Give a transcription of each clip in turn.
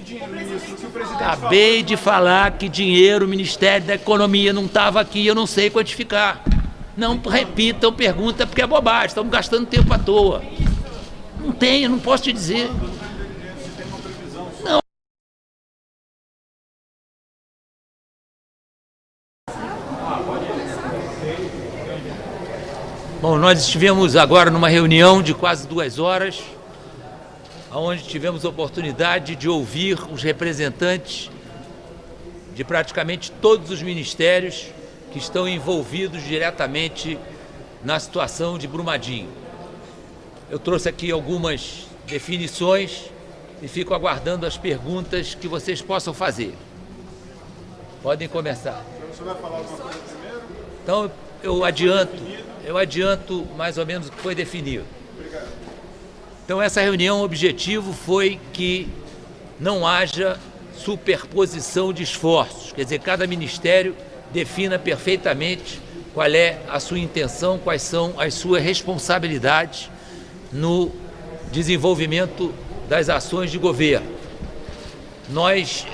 dinheiro, ministro, que o presidente Acabei de falar que dinheiro, o Ministério da Economia não estava aqui, eu não sei quantificar. Não repitam pergunta porque é bobagem, estamos gastando tempo à toa. Não tenho, não posso te dizer. Não. Bom, nós estivemos agora numa reunião de quase 2 horas, onde tivemos a oportunidade de ouvir os representantes de praticamente todos os ministérios que estão envolvidos diretamente na situação de Brumadinho. Eu trouxe aqui algumas definições e fico aguardando as perguntas que vocês possam fazer. Podem começar. Você vai falar alguma coisa primeiro? Então, eu adianto mais ou menos o que foi definido. Obrigado. Então, essa reunião, o objetivo foi que não haja superposição de esforços, quer dizer, cada ministério defina perfeitamente qual é a sua intenção, quais são as suas responsabilidades no desenvolvimento das ações de governo. Nós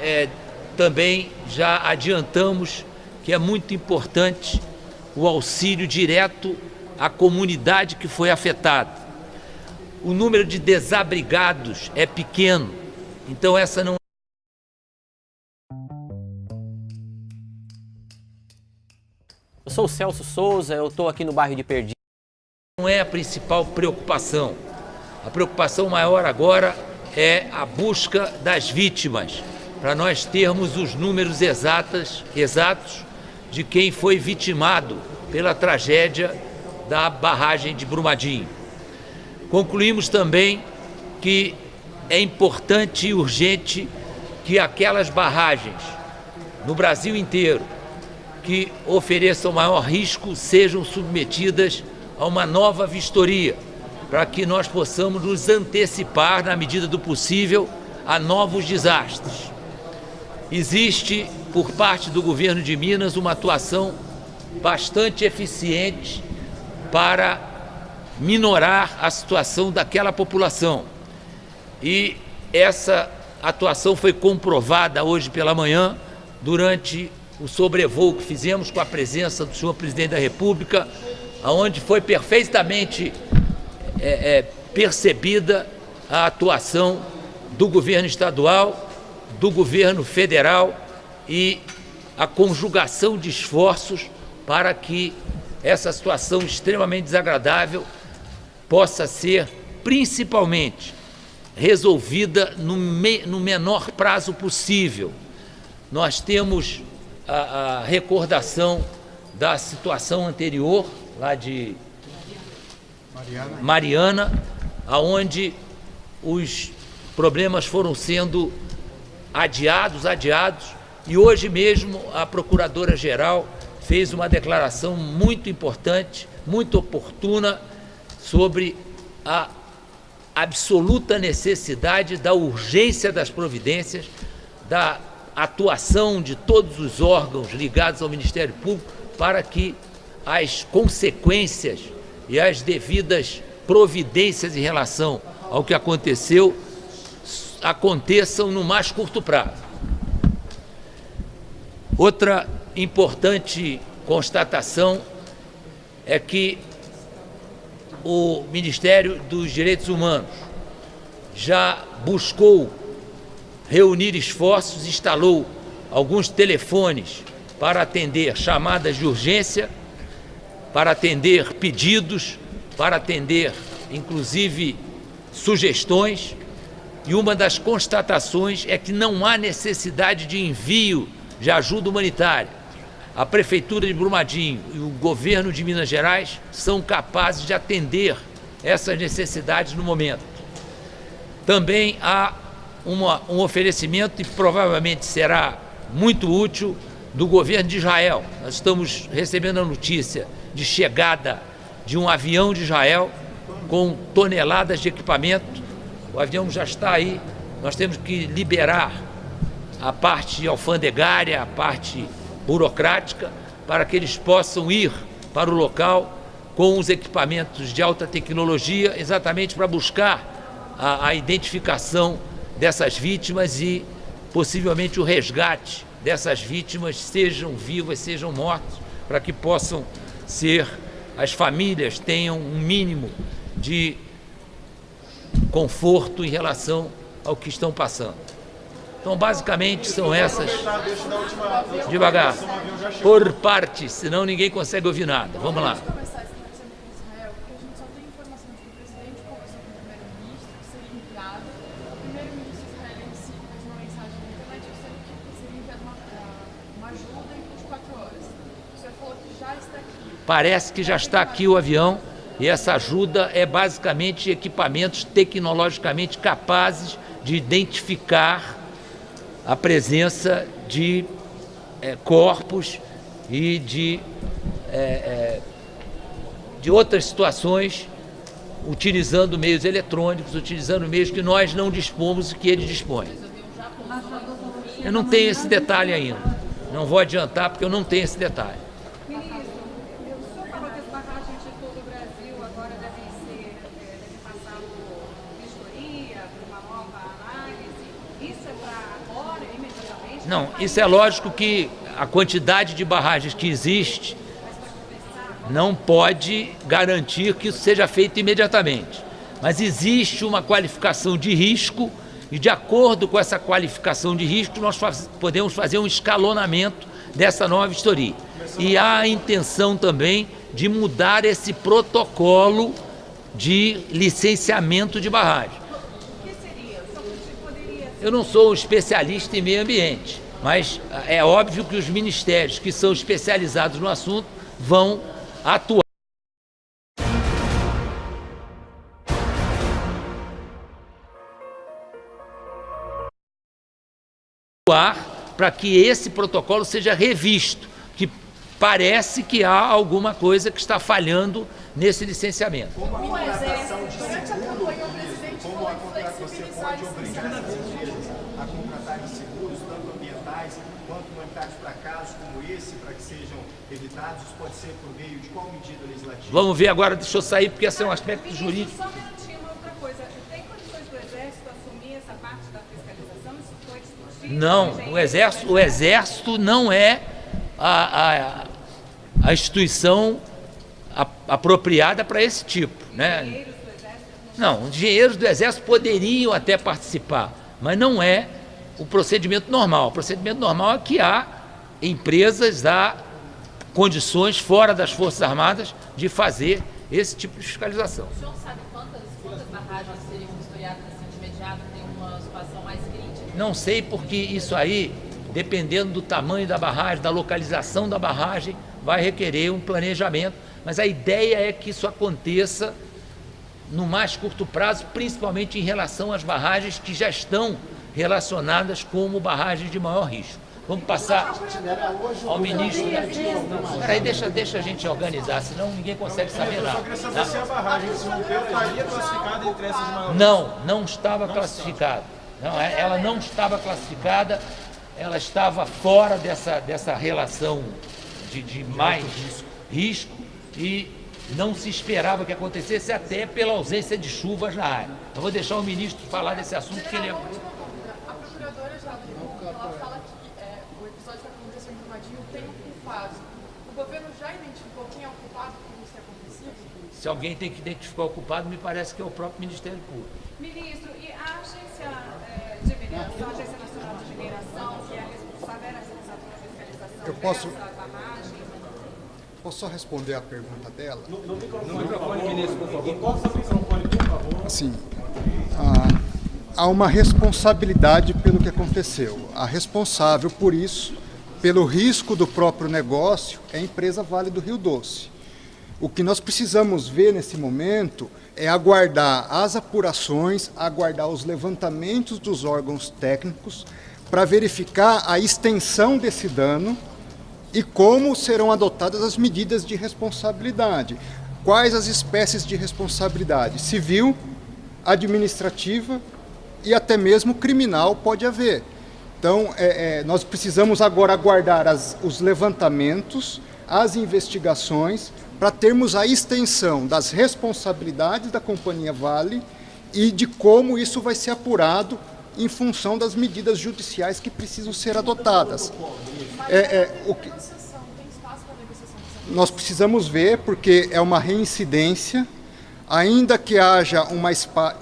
também já adiantamos que é muito importante o auxílio direto à comunidade que foi afetada. O número de desabrigados é pequeno, então essa não. Eu sou o Celso Souza, eu estou aqui no bairro de Perdi. Não é a principal preocupação. A preocupação maior agora é a busca das vítimas, para nós termos os números exatos de quem foi vitimado pela tragédia da barragem de Brumadinho. Concluímos também que é importante e urgente que aquelas barragens no Brasil inteiro que ofereçam maior risco sejam submetidas a uma nova vistoria, para que nós possamos nos antecipar, na medida do possível, a novos desastres. Existe, por parte do governo de Minas, uma atuação bastante eficiente para minorar a situação daquela população. E essa atuação foi comprovada hoje pela manhã, durante o sobrevoo que fizemos com a presença do senhor presidente da República, onde foi perfeitamente percebida a atuação do governo estadual, do governo federal e a conjugação de esforços para que essa situação extremamente desagradável possa ser, principalmente, resolvida no menor prazo possível. Nós temos a recordação da situação anterior, lá de Mariana, onde os problemas foram sendo adiados, e hoje mesmo a Procuradora-Geral fez uma declaração muito importante, muito oportuna, sobre a absoluta necessidade da urgência das providências, da atuação de todos os órgãos ligados ao Ministério Público para que as consequências e as devidas providências em relação ao que aconteceu aconteçam no mais curto prazo. Outra importante constatação é que o Ministério dos Direitos Humanos já buscou reunir esforços, instalou alguns telefones para atender chamadas de urgência, para atender pedidos, para atender, inclusive, sugestões. E uma das constatações é que não há necessidade de envio de ajuda humanitária. A Prefeitura de Brumadinho e o governo de Minas Gerais são capazes de atender essas necessidades no momento. Também há um oferecimento, e provavelmente será muito útil, do governo de Israel. Nós estamos recebendo a notícia de chegada de um avião de Israel com toneladas de equipamento. O avião já está aí, nós temos que liberar a parte alfandegária, a parte burocrática, para que eles possam ir para o local com os equipamentos de alta tecnologia, exatamente para buscar a identificação dessas vítimas e possivelmente o resgate dessas vítimas, sejam vivas, sejam mortas, para que possam ser, as famílias tenham um mínimo de conforto em relação ao que estão passando. Então, basicamente, são essas... Devagar, por partes, senão ninguém consegue ouvir nada. Vamos lá. Parece que já está aqui o avião e essa ajuda é basicamente equipamentos tecnologicamente capazes de identificar a presença de corpos e de outras situações, utilizando meios eletrônicos, utilizando meios que nós não dispomos e que eles dispõem. Eu não tenho esse detalhe ainda. Não vou adiantar porque eu não tenho esse detalhe. Ministro, o senhor falou que as barragens de todo o Brasil agora devem passar por vistoria, por uma nova análise. Isso é para agora, imediatamente? Não, isso é lógico que a quantidade de barragens que existe não pode garantir que isso seja feito imediatamente. Mas existe uma qualificação de risco e, de acordo com essa qualificação de risco, nós podemos fazer um escalonamento dessa nova vistoria. E há a intenção também de mudar esse protocolo de licenciamento de barragem. O que seria? Poderia... Eu não sou um especialista em meio ambiente, mas é óbvio que os ministérios que são especializados no assunto vão atuar para que esse protocolo seja revisto, que parece que há alguma coisa que está falhando nesse licenciamento. Como a contratação de seguro, como você pode obrigar as empresas a contratarem seguros, tanto ambientais quanto humanitários para casos como esse, para que sejam evitados, pode ser por meio de qual medida legislativa? Vamos ver agora, deixa eu sair, porque esse é um aspecto jurídico. Só um minutinho, uma outra coisa. Tem condições do Exército assumir essa parte da fiscalização? Isso foi discutido? Não, o Exército não é a instituição apropriada para esse tipo, né? Não, os engenheiros do Exército poderiam até participar, mas não é o procedimento normal. O procedimento normal é que há empresas, há condições fora das Forças Armadas de fazer esse tipo de fiscalização. O senhor sabe quantas barragens seriam vistoriadas assim, de imediato, tem uma situação mais crítica? Não sei, porque isso aí, dependendo do tamanho da barragem, da localização da barragem, vai requerer um planejamento, mas a ideia é que isso aconteça no mais curto prazo, principalmente em relação às barragens que já estão relacionadas como barragens de maior risco. Vamos passar ao ministro. Peraí, deixa a gente organizar, senão ninguém consegue saber nada. Eu só queria saber se a barragem de Monteiro estaria classificada entre essas de maior risco. Não estava classificada. Não, ela não estava classificada, ela estava fora dessa relação de mais risco e não se esperava que acontecesse, até pela ausência de chuvas na área. Eu vou deixar o ministro falar desse assunto, que ele é... A procuradora já ela fala que o episódio que aconteceu em Brumadinho tem um culpado. O governo já identificou quem é o culpado por isso ter acontecido? Se alguém tem que identificar o culpado, me parece que é o próprio Ministério Público. Ministro, e a Agência de Mineração, a Agência Nacional de Mineração, que é a responsável, era responsável pela fiscalização dessas barragens? Posso só responder a pergunta dela? No microfone, ministro, por favor. Corta o microfone, por favor. Assim, há uma responsabilidade pelo que aconteceu. A responsável por isso, pelo risco do próprio negócio, é a empresa Vale do Rio Doce. O que nós precisamos ver nesse momento é aguardar as apurações, aguardar os levantamentos dos órgãos técnicos para verificar a extensão desse dano e como serão adotadas as medidas de responsabilidade. Quais as espécies de responsabilidade? Civil, administrativa e até mesmo criminal pode haver. Então, nós precisamos agora aguardar os levantamentos, as investigações, para termos a extensão das responsabilidades da companhia Vale e de como isso vai ser apurado em função das medidas judiciais que precisam ser adotadas. Nós precisamos ver, porque é uma reincidência, ainda que haja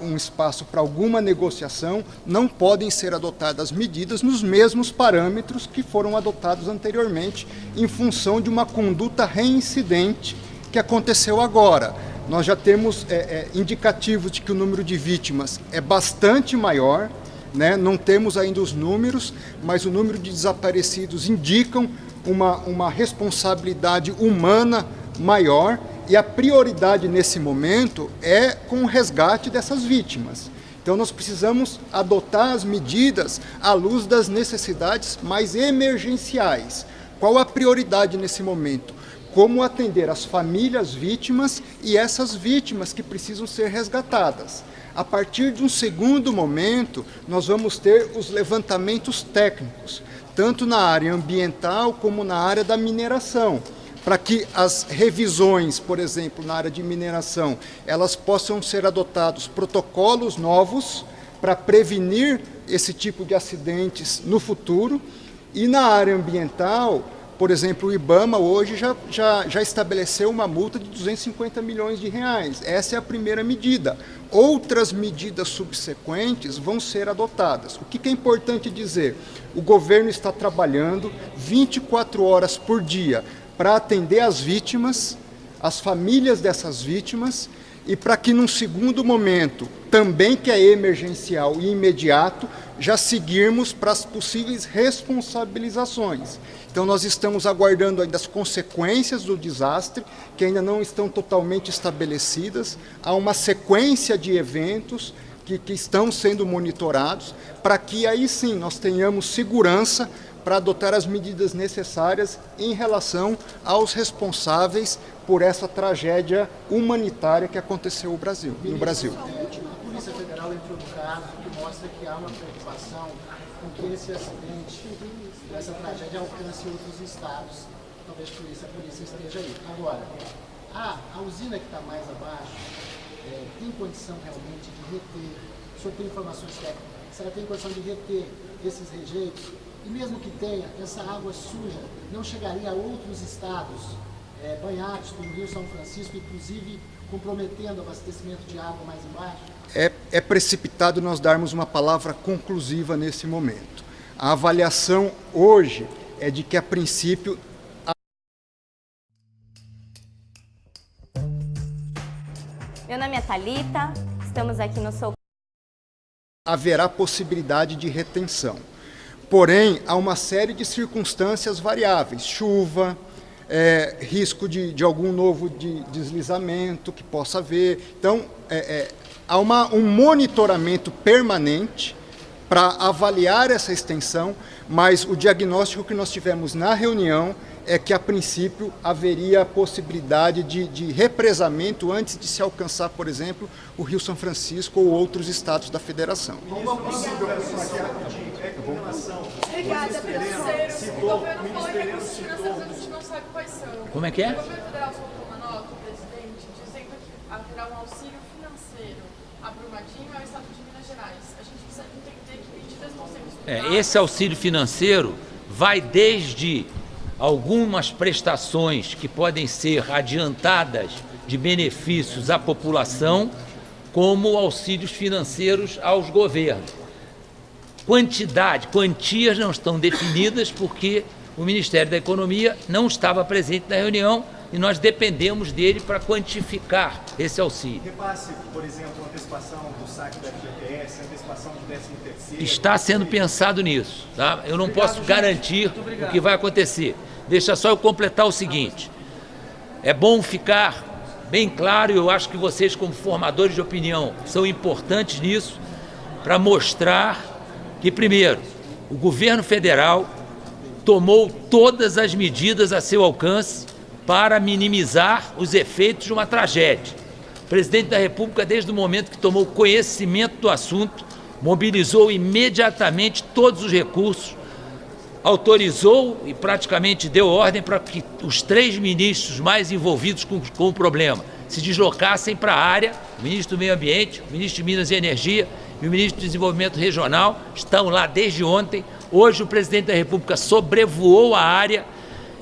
um espaço para alguma negociação, não podem ser adotadas medidas nos mesmos parâmetros que foram adotados anteriormente, em função de uma conduta reincidente que aconteceu agora. Nós já temos indicativos de que o número de vítimas é bastante maior, né? Não temos ainda os números, mas o número de desaparecidos indicam uma responsabilidade humana maior, e a prioridade nesse momento é com o resgate dessas vítimas. Então nós precisamos adotar as medidas à luz das necessidades mais emergenciais. Qual a prioridade nesse momento? Como atender as famílias vítimas e essas vítimas que precisam ser resgatadas. A partir de um segundo momento, nós vamos ter os levantamentos técnicos, tanto na área ambiental como na área da mineração, para que as revisões, por exemplo, na área de mineração, elas possam ser adotados protocolos novos para prevenir esse tipo de acidentes no futuro. E na área ambiental, por exemplo, o IBAMA hoje já estabeleceu uma multa de 250 milhões de reais. Essa é a primeira medida. Outras medidas subsequentes vão ser adotadas. O que é importante dizer? O governo está trabalhando 24 horas por dia para atender as vítimas, as famílias dessas vítimas, e para que num segundo momento, também que é emergencial e imediato, já seguirmos para as possíveis responsabilizações. Então nós estamos aguardando ainda as consequências do desastre, que ainda não estão totalmente estabelecidas. Há uma sequência de eventos que estão sendo monitorados, para que aí sim nós tenhamos segurança para adotar as medidas necessárias em relação aos responsáveis por essa tragédia humanitária que aconteceu no Brasil. A Polícia Federal entrou no caso, que mostra que há uma preocupação com que esse acidente, essa tragédia alcance outros estados. Talvez por isso a polícia esteja aí. Agora, a usina que está mais abaixo tem condição realmente de reter, o senhor tem informações técnicas, se ela tem condição de reter esses rejeitos? E mesmo que tenha, essa água suja não chegaria a outros estados banhados, como o Rio São Francisco, inclusive comprometendo o abastecimento de água mais embaixo? É precipitado nós darmos uma palavra conclusiva nesse momento. A avaliação hoje é de que, a princípio, Meu nome é Thalita, estamos aqui no Socorro. Haverá possibilidade de retenção. Porém, há uma série de circunstâncias variáveis, chuva, risco de algum novo deslizamento que possa haver. Então, há um monitoramento permanente para avaliar essa extensão, mas o diagnóstico que nós tivemos na reunião é que, a princípio, haveria a possibilidade de represamento antes de se alcançar, por exemplo, o Rio São Francisco ou outros estados da federação. Obrigada, professor. O governo falou que recursos financeiros a gente não sabe quais são. Como é que é? O governo federal soltou uma nota, o presidente, dizendo que haverá um auxílio financeiro a Brumadinho e ao estado de Minas Gerais. A gente precisa entender que medidas vão ser estudadas. Esse auxílio financeiro vai desde algumas prestações que podem ser adiantadas de benefícios à população, como auxílios financeiros aos governos. Quantias não estão definidas porque o Ministério da Economia não estava presente na reunião e nós dependemos dele para quantificar esse auxílio. Repasse, por exemplo, antecipação do saque da FGTS, antecipação do 13º. Está sendo pensado nisso, tá? Eu não posso garantir o que vai acontecer. Deixa só eu completar o seguinte. É bom ficar bem claro, eu acho que vocês, como formadores de opinião, são importantes nisso, para mostrar que, primeiro, o governo federal tomou todas as medidas a seu alcance para minimizar os efeitos de uma tragédia. O presidente da República, desde o momento que tomou conhecimento do assunto, mobilizou imediatamente todos os recursos, autorizou e praticamente deu ordem para que os 3 ministros mais envolvidos com o problema se deslocassem para a área, o ministro do Meio Ambiente, o ministro de Minas e Energia e o ministro do Desenvolvimento Regional estão lá desde ontem. Hoje o presidente da República sobrevoou a área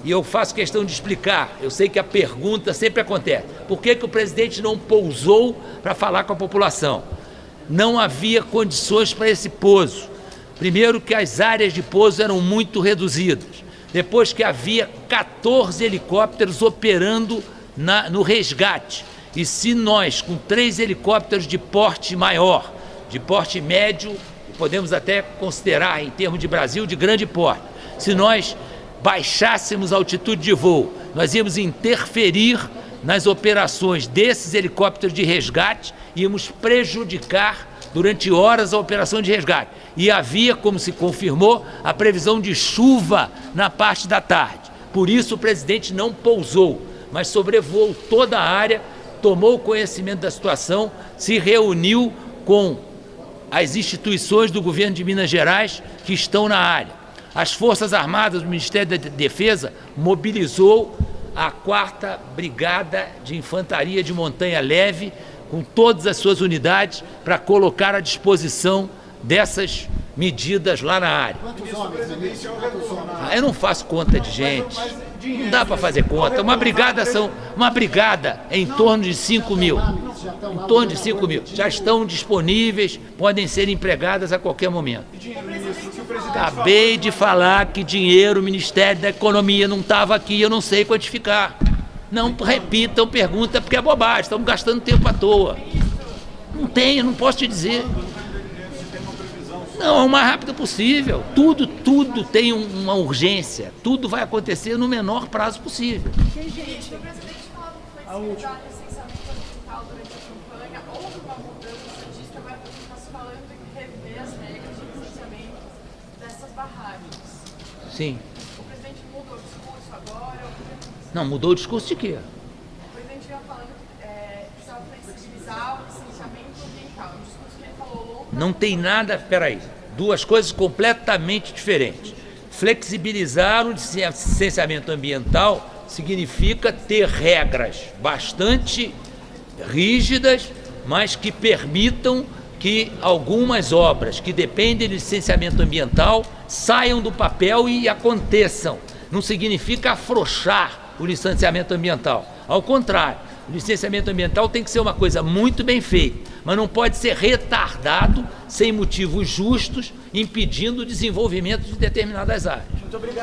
e eu faço questão de explicar. Eu sei que a pergunta sempre acontece. Por que o presidente não pousou para falar com a população? Não havia condições para esse pouso. Primeiro que as áreas de pouso eram muito reduzidas. Depois que havia 14 helicópteros operando no resgate. E se nós, com 3 helicópteros de porte maior, de porte médio, podemos até considerar, em termos de Brasil, de grande porte, se nós baixássemos a altitude de voo, nós íamos interferir nas operações desses helicópteros de resgate, íamos prejudicar durante horas a operação de resgate. E havia, como se confirmou, a previsão de chuva na parte da tarde. Por isso o presidente não pousou, mas sobrevoou toda a área, tomou conhecimento da situação, se reuniu com as instituições do governo de Minas Gerais que estão na área. As Forças Armadas do Ministério da Defesa mobilizou a 4ª Brigada de Infantaria de Montanha Leve, com todas as suas unidades, para colocar à disposição dessas medidas lá na área. Eu não faço conta de gente, não dá para fazer conta. Uma brigada é em torno de 5 mil. Em torno de 5 mil. Já estão disponíveis, podem ser empregadas a qualquer momento. Acabei de falar que dinheiro, o Ministério da Economia não estava aqui, eu não sei quantificar. Não repitam pergunta, porque é bobagem, estamos gastando tempo à toa. Não tenho, não posso te dizer. Não, o mais rápido possível. Tudo tem uma urgência. Tudo vai acontecer no menor prazo possível. O presidente falava que flexibilizar licenciamento ambiental durante a campanha, houve uma mudança disso, agora a gente está se falando em rever as regras de licenciamento dessas barragens. Sim. O presidente mudou o discurso agora? Não, mudou o discurso de quê? O presidente vinha falando que precisava flexibilizar o licenciamento ambiental. O discurso que ele falou longo. Não tem nada, peraí, duas coisas completamente diferentes. Flexibilizar o licenciamento ambiental significa ter regras bastante rígidas, mas que permitam que algumas obras que dependem de licenciamento ambiental saiam do papel e aconteçam. Não significa afrouxar o licenciamento ambiental. Ao contrário, o licenciamento ambiental tem que ser uma coisa muito bem feita, mas não pode ser retardado sem motivos justos, impedindo o desenvolvimento de determinadas áreas.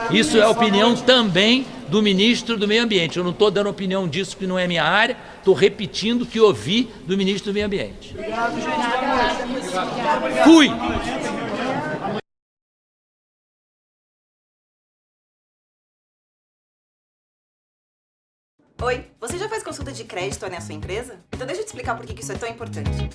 Isso é a opinião também do ministro do Meio Ambiente. Eu não estou dando opinião disso que não é minha área, estou repetindo o que ouvi do ministro do Meio Ambiente. Fui! Oi, você já faz consulta de crédito na sua empresa? Então deixa eu te explicar por que isso é tão importante.